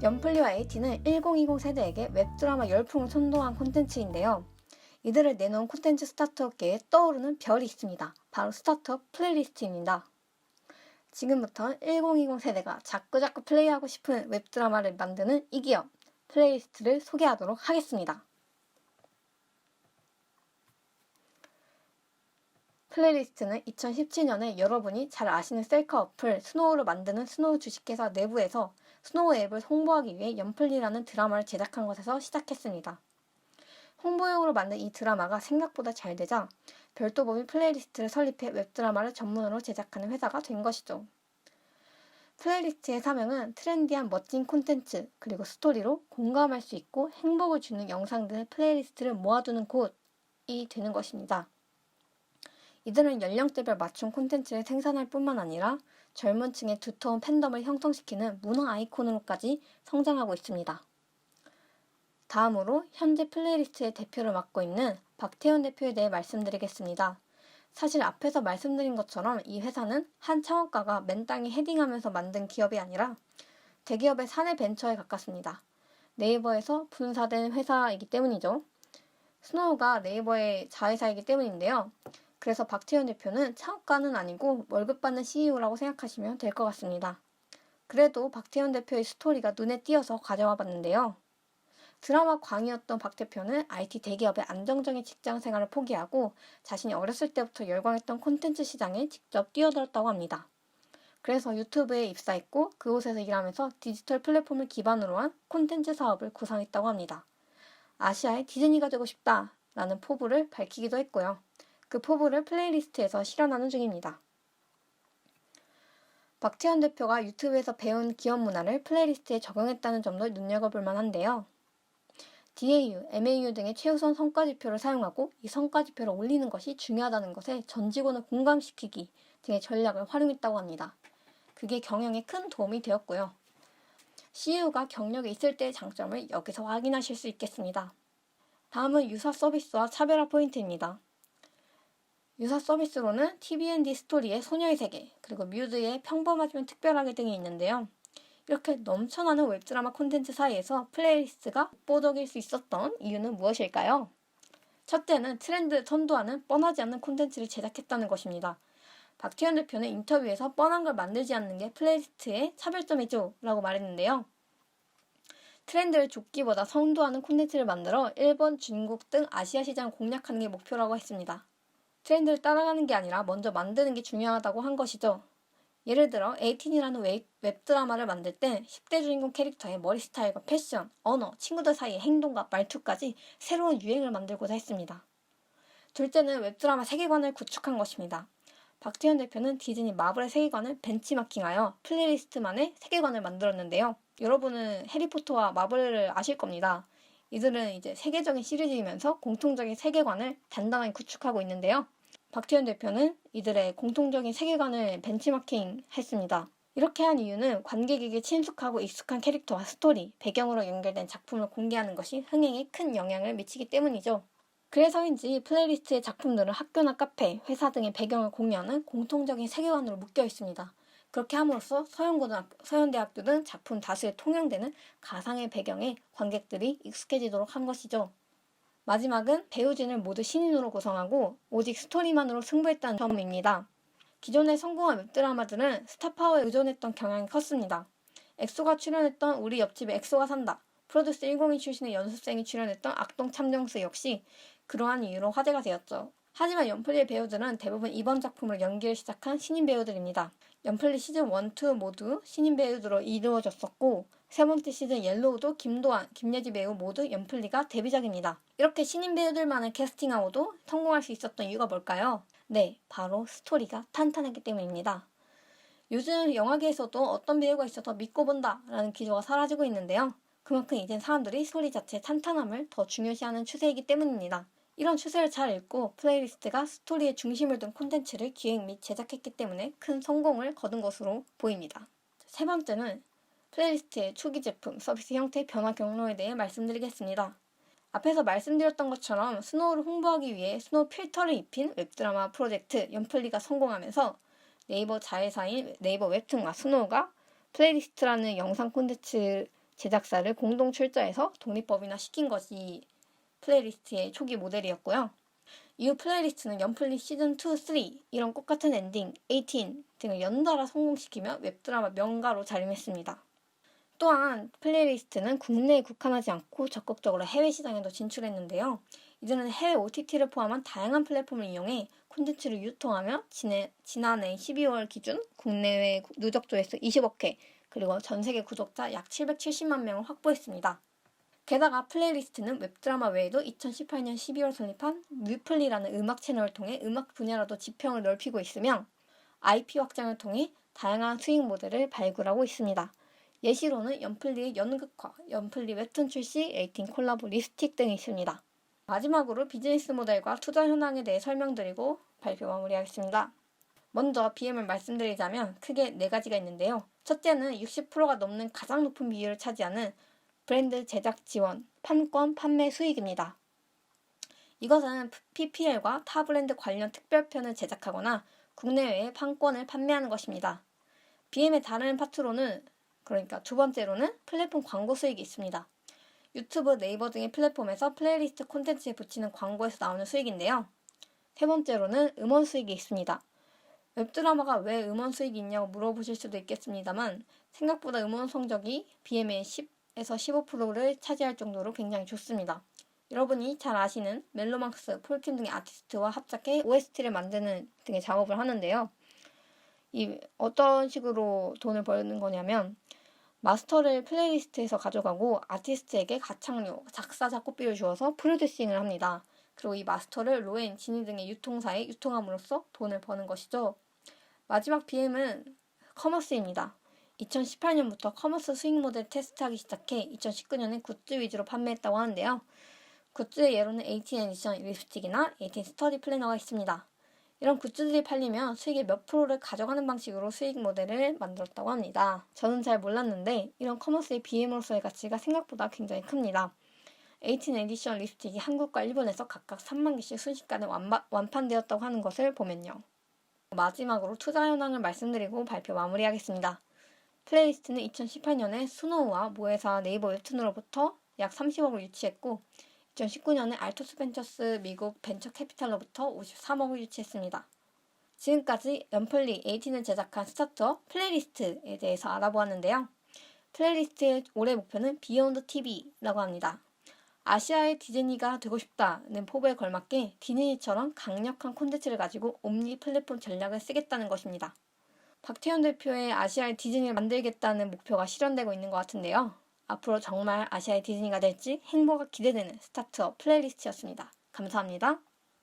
연플리와 에이티는 1020 세대에게 웹드라마 열풍을 선도한 콘텐츠인데요. 이들을 내놓은 콘텐츠 스타트업계에 떠오르는 별이 있습니다. 바로 스타트업 플레이리스트입니다. 지금부터 1020 세대가 자꾸자꾸 플레이하고 싶은 웹드라마를 만드는 이 기업, 플레이리스트를 소개하도록 하겠습니다. 플레이리스트는 2017년에 여러분이 잘 아시는 셀카 어플 스노우를 만드는 스노우 주식회사 내부에서 스노우 앱을 홍보하기 위해 연플리라는 드라마를 제작한 것에서 시작했습니다. 홍보용으로 만든 이 드라마가 생각보다 잘 되자 별도범위 플레이리스트를 설립해 웹드라마를 전문으로 제작하는 회사가 된 것이죠. 플레이리스트의 사명은 트렌디한 멋진 콘텐츠 그리고 스토리로 공감할 수 있고 행복을 주는 영상들의 플레이리스트를 모아두는 곳이 되는 것입니다. 이들은 연령대별 맞춤 콘텐츠를 생산할 뿐만 아니라 젊은 층의 두터운 팬덤을 형성시키는 문화 아이콘으로까지 성장하고 있습니다. 다음으로 현재 플레이리스트의 대표를 맡고 있는 박태현 대표에 대해 말씀드리겠습니다. 사실 앞에서 말씀드린 것처럼 이 회사는 한 창업가가 맨 땅에 헤딩하면서 만든 기업이 아니라 대기업의 사내 벤처에 가깝습니다. 네이버에서 분사된 회사이기 때문이죠. 스노우가 네이버의 자회사이기 때문인데요. 그래서 박태현 대표는 창업가는 아니고 월급 받는 CEO라고 생각하시면 될 것 같습니다. 그래도 박태현 대표의 스토리가 눈에 띄어서 가져와 봤는데요. 드라마 광이었던 박 대표는 IT 대기업의 안정적인 직장 생활을 포기하고 자신이 어렸을 때부터 열광했던 콘텐츠 시장에 직접 뛰어들었다고 합니다. 그래서 유튜브에 입사했고 그곳에서 일하면서 디지털 플랫폼을 기반으로 한 콘텐츠 사업을 구상했다고 합니다. 아시아의 디즈니가 되고 싶다라는 포부를 밝히기도 했고요. 그 포부를 플레이리스트에서 실현하는 중입니다. 박태현 대표가 유튜브에서 배운 기업 문화를 플레이리스트에 적용했다는 점도 눈여겨볼 만한데요. DAU, MAU 등의 최우선 성과지표를 사용하고 이 성과지표를 올리는 것이 중요하다는 것에 전 직원을 공감시키기 등의 전략을 활용했다고 합니다. 그게 경영에 큰 도움이 되었고요. CEO가 경력에 있을 때의 장점을 여기서 확인하실 수 있겠습니다. 다음은 유사 서비스와 차별화 포인트입니다. 유사 서비스로는 TBND 스토리의 소녀의 세계, 그리고 뮤즈의 평범하지만 특별하게 등이 있는데요. 이렇게 넘쳐나는 웹드라마 콘텐츠 사이에서 플레이리스트가 독보적일 수 있었던 이유는 무엇일까요? 첫째는 트렌드를 선도하는 뻔하지 않는 콘텐츠를 제작했다는 것입니다. 박태현 대표는 인터뷰에서 뻔한 걸 만들지 않는 게 플레이리스트의 차별점이죠 라고 말했는데요. 트렌드를 좁기보다 선도하는 콘텐츠를 만들어 일본, 중국 등 아시아 시장을 공략하는 게 목표라고 했습니다. 트렌드를 따라가는 게 아니라 먼저 만드는 게 중요하다고 한 것이죠. 예를 들어 에이틴이라는 웹드라마를 만들 때 10대 주인공 캐릭터의 머리 스타일과 패션, 언어, 친구들 사이의 행동과 말투까지 새로운 유행을 만들고자 했습니다. 둘째는 웹드라마 세계관을 구축한 것입니다. 박태현 대표는 디즈니 마블의 세계관을 벤치마킹하여 플레이리스트만의 세계관을 만들었는데요. 여러분은 해리포터와 마블을 아실 겁니다. 이들은 이제 세계적인 시리즈이면서 공통적인 세계관을 단단하게 구축하고 있는데요. 박태현 대표는 이들의 공통적인 세계관을 벤치마킹 했습니다. 이렇게 한 이유는 관객에게 친숙하고 익숙한 캐릭터와 스토리, 배경으로 연결된 작품을 공개하는 것이 흥행에 큰 영향을 미치기 때문이죠. 그래서인지 플레이리스트의 작품들은 학교나 카페, 회사 등의 배경을 공유하는 공통적인 세계관으로 묶여 있습니다. 그렇게 함으로써 서현대학교 등 작품 다수에 통용되는 가상의 배경에 관객들이 익숙해지도록 한 것이죠. 마지막은 배우진을 모두 신인으로 구성하고 오직 스토리만으로 승부했다는 점입니다. 기존의 성공한 웹드라마들은 스타파워에 의존했던 경향이 컸습니다. 엑소가 출연했던 우리 옆집에 엑소가 산다, 프로듀스 102 출신의 연습생이 출연했던 악동 참정수 역시 그러한 이유로 화제가 되었죠. 하지만 연플리의 배우들은 대부분 이번 작품으로 연기를 시작한 신인 배우들입니다. 연플리 시즌 1, 2 모두 신인 배우들로 이루어졌었고 세 번째 시즌 옐로우도 김도한, 김예지 배우 모두 연플리가 데뷔작입니다. 이렇게 신인 배우들만을 캐스팅하고도 성공할 수 있었던 이유가 뭘까요? 네, 바로 스토리가 탄탄했기 때문입니다. 요즘 영화계에서도 어떤 배우가 있어서 믿고 본다 라는 기조가 사라지고 있는데요. 그만큼 이젠 사람들이 스토리 자체의 탄탄함을 더 중요시하는 추세이기 때문입니다. 이런 추세를 잘 읽고 플레이리스트가 스토리의 중심을 둔 콘텐츠를 기획 및 제작했기 때문에 큰 성공을 거둔 것으로 보입니다. 세 번째는 플레이리스트의 초기 제품, 서비스 형태의 변화 경로에 대해 말씀드리겠습니다. 앞에서 말씀드렸던 것처럼 스노우를 홍보하기 위해 스노우 필터를 입힌 웹드라마 프로젝트 연플리가 성공하면서 네이버 자회사인 네이버 웹툰과 스노우가 플레이리스트라는 영상 콘텐츠 제작사를 공동 출자해서 독립법인화 시킨 것이 플레이리스트의 초기 모델이었고요. 이후 플레이리스트는 연플리 시즌 2, 3, 이런 꽃같은 엔딩, 18 등을 연달아 성공시키며 웹드라마 명가로 자림했습니다. 또한 플레이리스트는 국내에 국한하지 않고 적극적으로 해외 시장에도 진출했는데요. 이들은 해외 OTT를 포함한 다양한 플랫폼을 이용해 콘텐츠를 유통하며 지난해 12월 기준 국내외 누적 조회수 20억 회, 그리고 전 세계 구독자 약 770만 명을 확보했습니다. 게다가 플레이리스트는 웹드라마 외에도 2018년 12월 설립한 뮤플리라는 음악 채널을 통해 음악 분야로도 지평을 넓히고 있으며 IP 확장을 통해 다양한 수익 모델을 발굴하고 있습니다. 예시로는 연플리의 연극화, 연플리 웹툰 출시, 에이틴 콜라보 립스틱 등이 있습니다. 마지막으로 비즈니스 모델과 투자 현황에 대해 설명드리고 발표 마무리하겠습니다. 먼저 BM을 말씀드리자면 크게 4가지가 있는데요. 첫째는 60%가 넘는 가장 높은 비율을 차지하는 브랜드 제작 지원, 판권, 판매 수익입니다. 이것은 PPL과 타 브랜드 관련 특별편을 제작하거나 국내외에 판권을 판매하는 것입니다. BM의 다른 파트로는, 그러니까 두 번째로는 플랫폼 광고 수익이 있습니다. 유튜브, 네이버 등의 플랫폼에서 플레이리스트 콘텐츠에 붙이는 광고에서 나오는 수익인데요. 세 번째로는 음원 수익이 있습니다. 웹드라마가 왜 음원 수익이 있냐고 물어보실 수도 있겠습니다만 생각보다 음원 성적이 BM의 10에서 15%를 차지할 정도로 굉장히 좋습니다. 여러분이 잘 아시는 멜로망스, 폴킴 등의 아티스트와 합작해 OST를 만드는 등의 작업을 하는데요. 이 어떤 식으로 돈을 버는 거냐면 마스터를 플레이리스트에서 가져가고 아티스트에게 가창료, 작사, 작곡비를 주어서 프로듀싱을 합니다. 그리고 이 마스터를 로엔, 지니 등의 유통사에 유통함으로써 돈을 버는 것이죠. 마지막 BM은 커머스입니다. 2018년부터 커머스 수익 모델 테스트하기 시작해 2019년에 굿즈 위주로 판매했다고 하는데요. 굿즈의 예로는 18 에디션 립스틱이나 18 스터디 플래너가 있습니다. 이런 굿즈들이 팔리면 수익의 몇 프로를 가져가는 방식으로 수익 모델을 만들었다고 합니다. 저는 잘 몰랐는데 이런 커머스의 BM으로서의 가치가 생각보다 굉장히 큽니다. 18 에디션 립스틱이 한국과 일본에서 각각 3만 개씩 순식간에 완판되었다고 하는 것을 보면요. 마지막으로 투자 현황을 말씀드리고 발표 마무리하겠습니다. 플레이리스트는 2018년에 스노우와 모회사 네이버 웹툰으로부터 약 30억을 유치했고 2019년에 알토스 벤처스 미국 벤처 캐피탈로부터 53억을 유치했습니다. 지금까지 연플리 18을 제작한 스타트업 플레이리스트에 대해서 알아보았는데요. 플레이리스트의 올해 목표는 비욘드 TV라고 합니다. 아시아의 디즈니가 되고 싶다는 포부에 걸맞게 디즈니처럼 강력한 콘텐츠를 가지고 옴니 플랫폼 전략을 쓰겠다는 것입니다. 박태현 대표의 아시아의 디즈니를 만들겠다는 목표가 실현되고 있는 것 같은데요. 앞으로 정말 아시아의 디즈니가 될지 행보가 기대되는 스타트업 플레이리스트였습니다. 감사합니다.